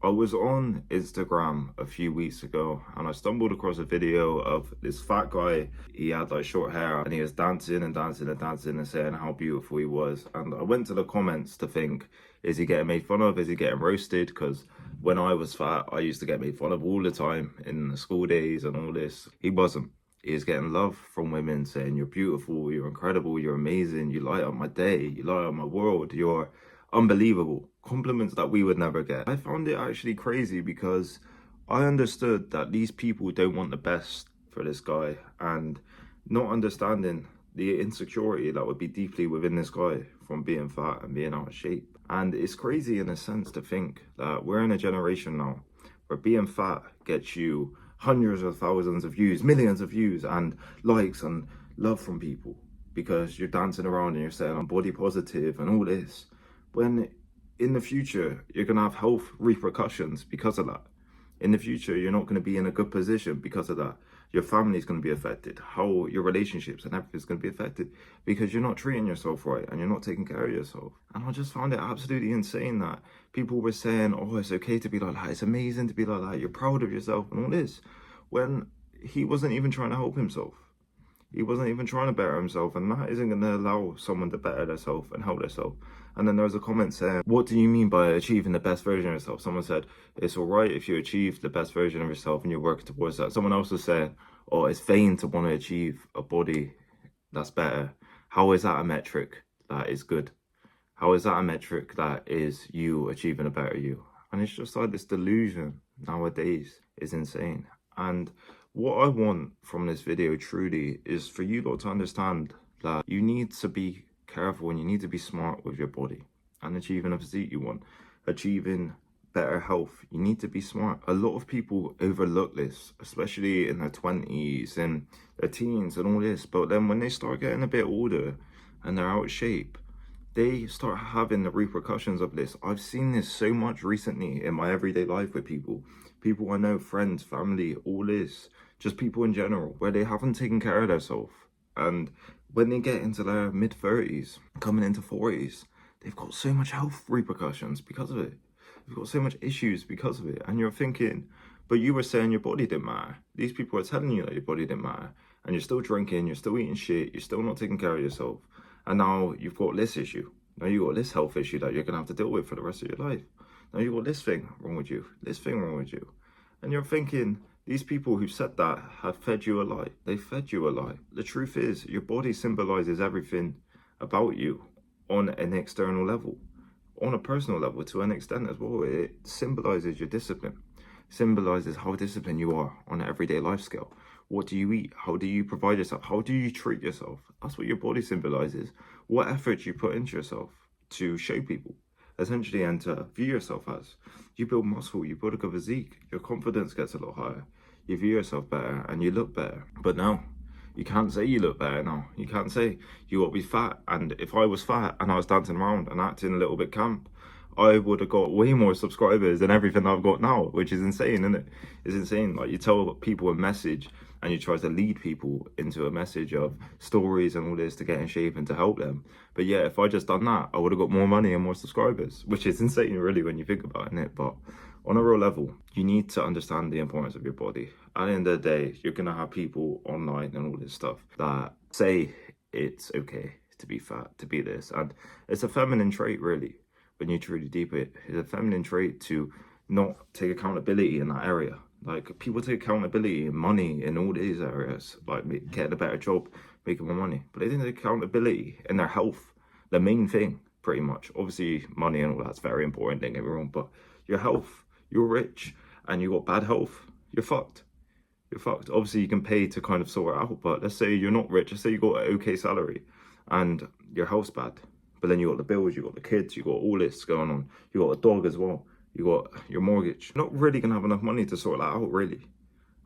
I was on Instagram a few weeks ago and I stumbled across a video of this fat guy. He had like short hair and he was dancing and dancing and dancing and saying how beautiful he was. And I went to the comments to think, is he getting made fun of? Is he getting roasted? Because when I was fat, I used to get made fun of all the time in the school days and all this. He wasn't. He was getting love from women saying, you're beautiful, you're incredible, you're amazing, you light up my day, you light up my world, you're unbelievable. Compliments that we would never get. I found it actually crazy because I understood that these people don't want the best for this guy, and not understanding the insecurity that would be deeply within this guy from being fat and being out of shape. And it's crazy in a sense to think that we're in a generation now where being fat gets you hundreds of thousands of views, millions of views and likes and love from people because you're dancing around and you're saying I'm body positive and all this, when in the future you're going to have health repercussions because of that. In the future you're not going to be in a good position because of that. Your family's going to be affected, how your relationships and everything's going to be affected because you're not treating yourself right and you're not taking care of yourself. And I just found it absolutely insane that people were saying, oh, it's okay to be like that, it's amazing to be like that, you're proud of yourself and all this, when he wasn't even trying to help himself. He wasn't even trying to better himself, and that isn't going to allow someone to better themselves and help themselves. And then there was a comment saying, what do you mean by achieving the best version of yourself? Someone said, it's all right if you achieve the best version of yourself and you're working towards that. Someone else was saying, oh, it's vain to want to achieve a body that's better. How is that a metric that is good? How is that a metric that is you achieving a better you? And it's just like this delusion nowadays is insane. And what I want from this video truly is for you lot to understand that you need to be careful and you need to be smart with your body and achieving a physique you want, achieving better health. You need to be smart. A lot of people overlook this, especially in their 20s and their teens and all this. But then when they start getting a bit older and they're out of shape, they start having the repercussions of this. I've seen this so much recently in my everyday life with people I know, friends, family, all this, just people in general, where they haven't taken care of themselves. And when they get into their mid-30s, coming into 40s, they've got so much health repercussions because of it. They've got so much issues because of it. And you're thinking, but you were saying your body didn't matter. These people are telling you that your body didn't matter. And you're still drinking, you're still eating shit, you're still not taking care of yourself. And now you've got this issue. Now you've got this health issue that you're going to have to deal with for the rest of your life. Now you've got this thing wrong with you, this thing wrong with you. And you're thinking, these people who said that have fed you a lie. They fed you a lie. The truth is, your body symbolizes everything about you on an external level, on a personal level to an extent as well. It symbolizes your discipline, symbolizes how disciplined you are on an everyday life scale. What do you eat? How do you provide yourself? How do you treat yourself? That's what your body symbolizes. What effort you put into yourself to show people, essentially, and to view yourself as. You build muscle, you build a good physique, your confidence gets a lot higher. You view yourself better and you look better. But no, you can't say you look better now. You can't say you ought to be fat. And if I was fat and I was dancing around and acting a little bit camp, I would have got way more subscribers than everything I've got now, which is insane, isn't it? It's insane. Like, you tell people a message and you try to lead people into a message of stories and all this to get in shape and to help them. But yeah, if I just done that, I would have got more money and more subscribers, which is insane really when you think about it. But on a real level, you need to understand the importance of your body. At the end of the day, you're going to have people online and all this stuff that say it's okay to be fat, to be this. And it's a feminine trait really. When you truly deep it, it's a feminine trait to not take accountability in that area. Like, people take accountability in money in all these areas, like getting a better job, making more money. But they didn't take accountability in their health, the main thing, pretty much. Obviously, money and all that's very important, don't get me wrong, but your health, you're rich and you got bad health, you're fucked. You're fucked. Obviously, you can pay to kind of sort it out, but let's say you're not rich, let's say you got an okay salary and your health's bad. But then you got the bills, you got the kids, you got all this going on. You got a dog as well. You got your mortgage. You're not really going to have enough money to sort that out, really.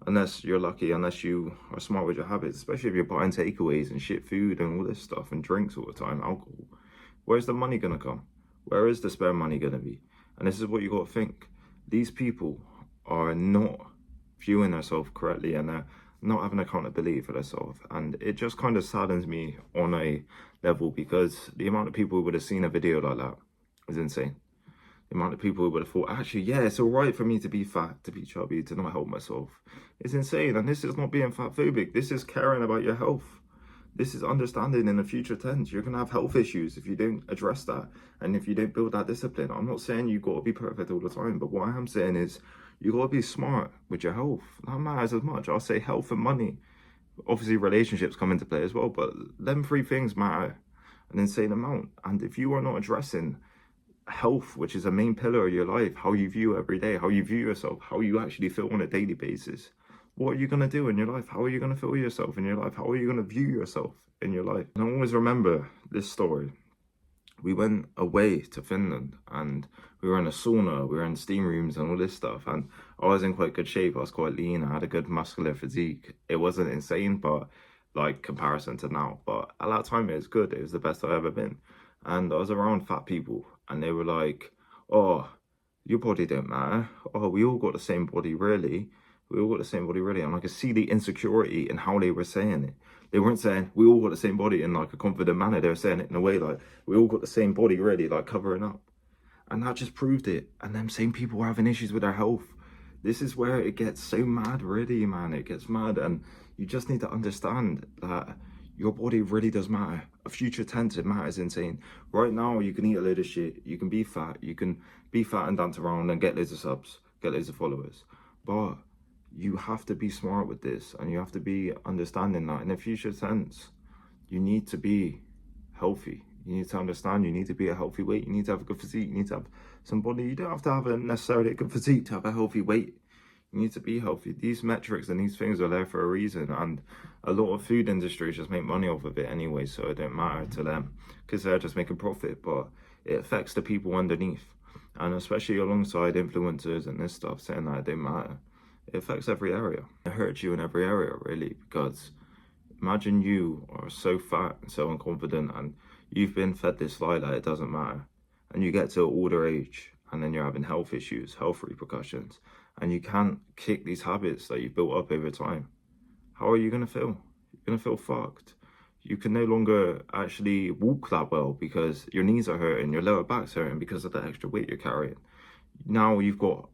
Unless you're lucky, unless you are smart with your habits. Especially if you're buying takeaways and shit food and all this stuff and drinks all the time, alcohol. Where's the money going to come? Where is the spare money going to be? And this is what you got to think. These people are not viewing themselves correctly and they're not having accountability for themselves. And it just kind of saddens me on a level because the amount of people who would have seen a video like that is insane. The amount of people who would have thought, actually, yeah, it's all right for me to be fat, to be chubby, to not help myself. It's insane. And this is not being fat phobic. This is caring about your health. This is understanding in the future tense. You're going to have health issues if you don't address that. And if you don't build that discipline. I'm not saying you got to be perfect all the time. But what I am saying is you got to be smart with your health. That matters as much. I'll say health and money. Obviously, relationships come into play as well. But them three things matter an insane amount. And if you are not addressing health, which is a main pillar of your life, how you view every day, how you view yourself, how you actually feel on a daily basis, what are you going to do in your life? How are you going to feel yourself in your life? How are you going to view yourself in your life? And I always remember this story. We went away to Finland and we were in a sauna, we were in steam rooms and all this stuff. And I was in quite good shape. I was quite lean. I had a good muscular physique. It wasn't insane, but like comparison to now. But at that time, it was good. It was the best I've ever been. And I was around fat people and they were like, oh, your body don't matter. Oh, we all got the same body, really. We all got the same body, really. And I could see the insecurity in how they were saying it. They weren't saying we all got the same body in like a confident manner. They were saying it in a way like we all got the same body, really, like covering up. And that just proved it. And them same people were having issues with their health. This is where it gets so mad, really, man. It gets mad. And you just need to understand that your body really does matter. A future tense, it matters insane. Right now, you can eat a load of shit. You can be fat. You can be fat and dance around and get loads of subs, get loads of followers. But you have to be smart with this and you have to be understanding that in a future tense, you need to be healthy. You need to understand you need to be a healthy weight. You need to have a good physique. You need to have some body. You don't have to have a necessarily a good physique to have a healthy weight. You need to be healthy. These metrics and these things are there for a reason. And a lot of food industries just make money off of it anyway. So it don't matter to them because they're just making profit. But it affects the people underneath. And especially alongside influencers and this stuff saying that it don't matter. It affects every area. It hurts you in every area, really, because imagine you are so fat and so unconfident and you've been fed this lie that it doesn't matter. And you get to an older age and then you're having health issues, health repercussions, and you can't kick these habits that you've built up over time. How are you going to feel? You're going to feel fucked. You can no longer actually walk that well because your knees are hurting, your lower back's hurting because of the extra weight you're carrying. Now you've got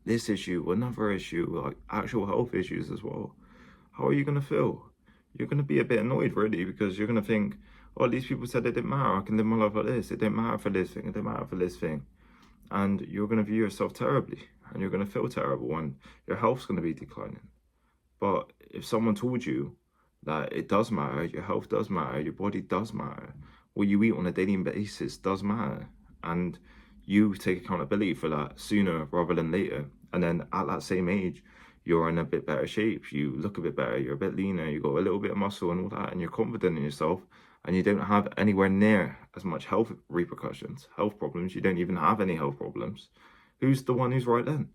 this issue, another issue, like actual health issues as well. How are you going to feel? You're going to be a bit annoyed, really, because you're going to think, oh, these people said it didn't matter. I can live my life like this. It didn't matter for this thing. It didn't matter for this thing. And you're going to view yourself terribly and you're going to feel terrible and your health's going to be declining. But if someone told you that it does matter, your health does matter, your body does matter, what you eat on a daily basis does matter, and you take accountability for that sooner rather than later, and then at that same age, you're in a bit better shape, you look a bit better, you're a bit leaner, you got a little bit of muscle and all that, and you're confident in yourself, and you don't have anywhere near as much health repercussions, health problems, you don't even have any health problems. Who's the one who's right then?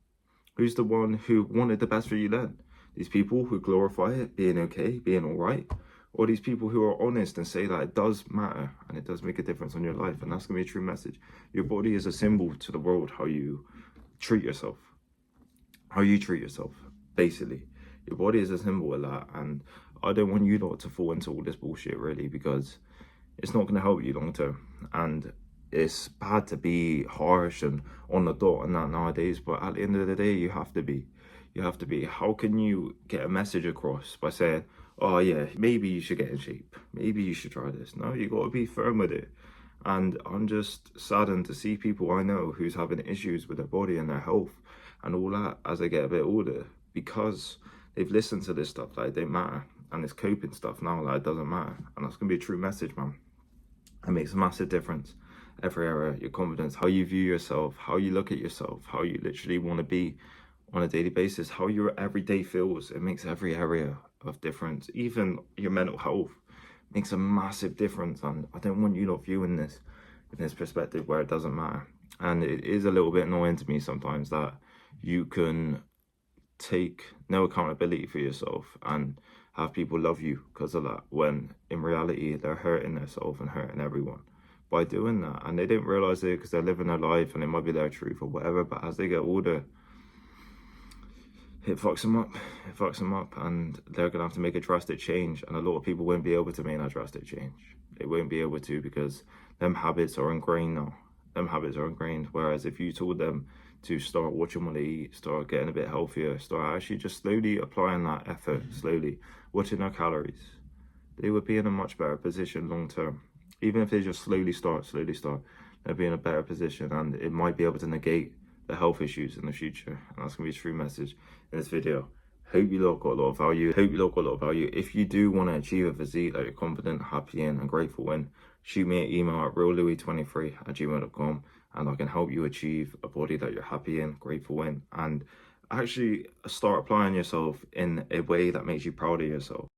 Who's the one who wanted the best for you then? These people who glorify it, being okay, being all right, or these people who are honest and say that it does matter and it does make a difference on your life, and that's going to be a true message. Your body is a symbol to the world, how you treat yourself. How you treat yourself, basically. Your body is a symbol of that, and I don't want you not to fall into all this bullshit, really, because it's not going to help you long term, and it's bad to be harsh and on the dot and that nowadays, but at the end of the day, you have to be. You have to be. How can you get a message across by saying, oh yeah, maybe you should get in shape, maybe you should try this? No, you got to be firm with it. And I'm just saddened to see people I know who's having issues with their body and their health and all that as they get a bit older, because they've listened to this stuff like it don't matter, and it's coping stuff now like it doesn't matter. And that's gonna be a true message, man. It makes a massive difference. Every area, your confidence, how you view yourself, how you look at yourself, how you literally want to be on a daily basis, how your everyday feels. It makes every area of difference. Even your mental health makes a massive difference. And I don't want you not viewing this in this perspective where it doesn't matter. And it is a little bit annoying to me sometimes that you can take no accountability for yourself and have people love you because of that, when in reality they're hurting themselves and hurting everyone by doing that. And they don't realize it because they're living their life and it might be their truth or whatever, but as they get older, it fucks them up, and they're gonna have to make a drastic change, and a lot of people won't be able to make that drastic change. They won't be able to, because them habits are ingrained now. them habits are ingrained. Whereas if you told them to start watching what they eat, start getting a bit healthier, start actually just slowly applying that effort, slowly watching their calories, they would be in a much better position long term. Even if they just slowly start, they'll be in a better position, and it might be able to negate the health issues in the future. And that's gonna be a true message in this video. Hope you lot got a lot of value. If you do want to achieve a physique that you're confident, happy in, and grateful in, shoot me an email at reallouis23@gmail.com, and I can help you achieve a body that you're happy in, grateful in, and actually start applying yourself in a way that makes you proud of yourself.